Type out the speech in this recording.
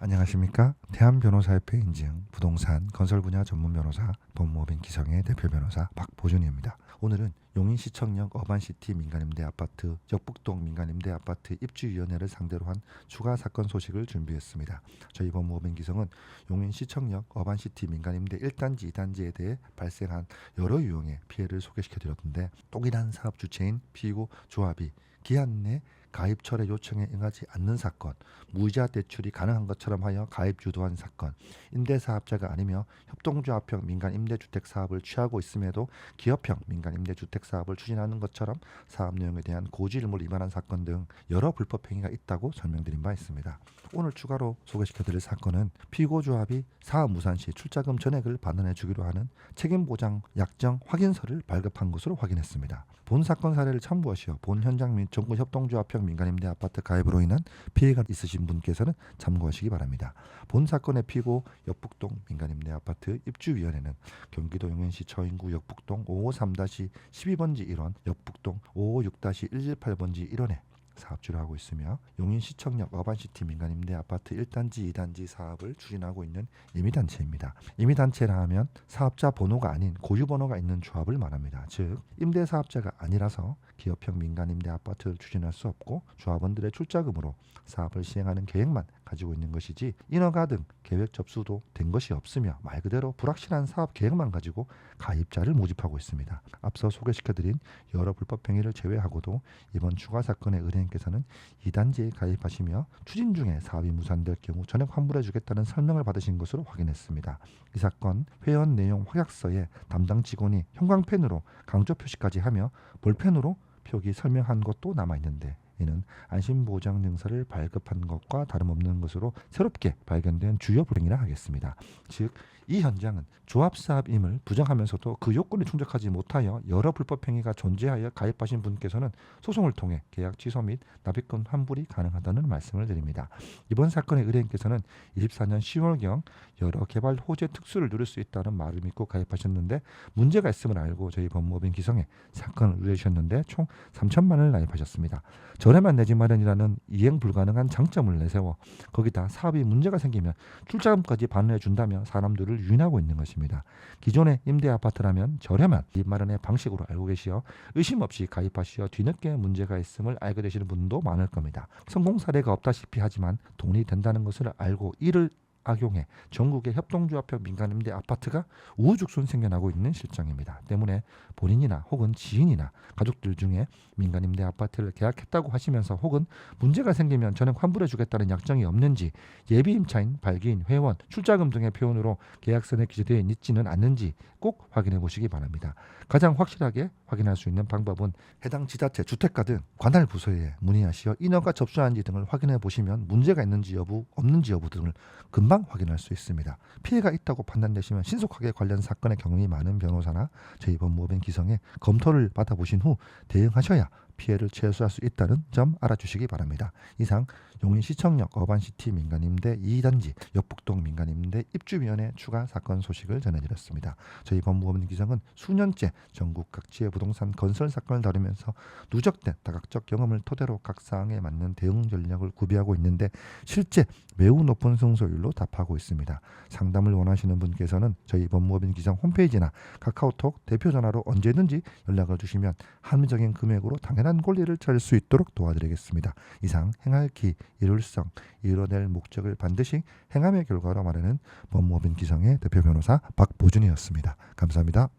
안녕하십니까? 대한변호사협회 인증 부동산 건설 분야 전문 변호사 법무법인 기성의 대표 변호사 박보준입니다. 오늘은 용인시청역 어반시티 민간임대 아파트, 역북동 민간임대 아파트 입주위원회를 상대로 한 추가 사건 소식을 준비했습니다. 저희 법무법인 기성은 용인시청역 어반시티 민간임대 1단지, 2단지에 대해 발생한 여러 유형의 피해를 소개시켜드렸는데, 동일한 사업 주체인 피고 조합이 기한 내 가입 철회 요청에 응하지 않는 사건, 무이자 대출이 가능한 것처럼 하여 가입 유도한 사건, 임대사업자가 아니며 협동조합형 민간임대주택 사업을 취하고 있음에도 기업형 민간임대주택 사업을 추진하는 것처럼 사업 내용에 대한 고지의무를 위반한 사건 등 여러 불법 행위가 있다고 설명드린 바 있습니다. 오늘 추가로 소개시켜드릴 사건은 피고조합이 사업 무산 시 출자금 전액을 반환해 주기로 하는 책임보장 약정 확인서를 발급한 것으로 확인했습니다. 본 사건 사례를 참고하시어 본 현장 및 전국 협동조합형 민간임대 아파트 가입으로 인한 피해가 있으신 분께서는 참고하시기 바랍니다. 본 사건의 피고 역북동 민간임대 아파트 입주위원회는 경기도 용인시 처인구 역북동 553-12번지 1원, 역북동 556-118번지 1원에 사업주를 하고 있으며 용인시청역 어반시티 민간임대 아파트 1단지, 2단지 사업을 추진하고 있는 임의단체입니다. 임의단체라 하면 사업자 번호가 아닌 고유번호가 있는 조합을 말합니다. 즉 임대사업자가 아니라서 기업형 민간임대 아파트를 추진할 수 없고 조합원들의 출자금으로 사업을 시행하는 계획만 가지고 있는 것이지 인허가 등 계획 접수도 된 것이 없으며 말 그대로 불확실한 사업 계획만 가지고 가입자를 모집하고 있습니다. 앞서 소개시켜드린 여러 불법 행위를 제외하고도 이번 추가 사건의 의뢰인께서는 2단지에 가입하시며 추진 중에 사업이 무산될 경우 전액 환불해주겠다는 설명을 받으신 것으로 확인했습니다. 이 사건 회원 내용 확약서에 담당 직원이 형광펜으로 강조 표시까지 하며 볼펜으로 표기 설명한 것도 남아있는데, 이는 안심보장 증서를 발급한 것과 다름없는 것으로 새롭게 발견된 주요 불행이라 하겠습니다. 즉 이 현장은 조합사업임을 부정하면서도 그 요건에 충족하지 못하여 여러 불법 행위가 존재하여 가입하신 분께서는 소송을 통해 계약 취소 및 납입금 환불이 가능하다는 말씀을 드립니다. 이번 사건의 의뢰인께서는 24년 10월경 여러 개발 호재 특수를 누릴 수 있다는 말을 믿고 가입하셨는데, 문제가 있음을 알고 저희 법무법인 기성에 사건을 의뢰해 주셨는데 총 3천만 원을 납입하셨습니다. 전에만 내지 마련이라는 이행 불가능한 장점을 내세워 거기다 사업이 문제가 생기면 출자금까지 반환해 준다며 사람들을 유인하고 있는 것입니다. 기존의 임대 아파트라면 저렴한 집 마련의 방식으로 알고 계시어 의심 없이 가입하시어 뒤늦게 문제가 있음을 알게 되시는 분도 많을 겁니다. 성공 사례가 없다시피 하지만 돈이 된다는 것을 알고 이를 악용해 전국의 협동조합형 민간임대 아파트가 우후죽순 생겨나고 있는 실정입니다. 때문에 본인이나 혹은 지인이나 가족들 중에 민간임대 아파트를 계약했다고 하시면서 혹은 문제가 생기면 전액 환불해주겠다는 약정이 없는지, 예비임차인, 발기인, 회원, 출자금 등의 표현으로 계약서에 기재되어 있지는 않는지 꼭 확인해 보시기 바랍니다. 가장 확실하게 확인할 수 있는 방법은 해당 지자체, 주택가 등 관할 부서에 문의하시어 인허가 접수한지 등을 확인해 보시면 문제가 있는지 여부, 없는지 여부 등을 금방 확인할 수 있습니다. 피해가 있다고 판단되시면 신속하게 관련 사건의 경험이 많은 변호사나 저희 법무법인 기성에 검토를 받아보신 후 대응하셔야 피해를 최소화할 수 있다는 점 알아주시기 바랍니다. 이상 용인시청역 어반시티 민간임대 2단지, 역북동 민간임대 입주위원회 추가 사건 소식을 전해드렸습니다. 저희 법무법인 기성은 수년째 전국 각지의 부동산 건설 사건을 다루면서 누적된 다각적 경험을 토대로 각 사항에 맞는 대응 전략을 구비하고 있는데 실제 매우 높은 승소율로 답하고 있습니다. 상담을 원하시는 분께서는 저희 법무법인 기성 홈페이지나 카카오톡 대표 전화로 언제든지 연락을 주시면 합리적인 금액으로 당연한 권리를 찾을 수 있도록 도와드리겠습니다. 이상 행할 기, 이룰성, 이뤄낼 목적을 반드시 행함의 결과로 말하는 법무법인 기성의 대표 변호사 박보준이었습니다. 감사합니다.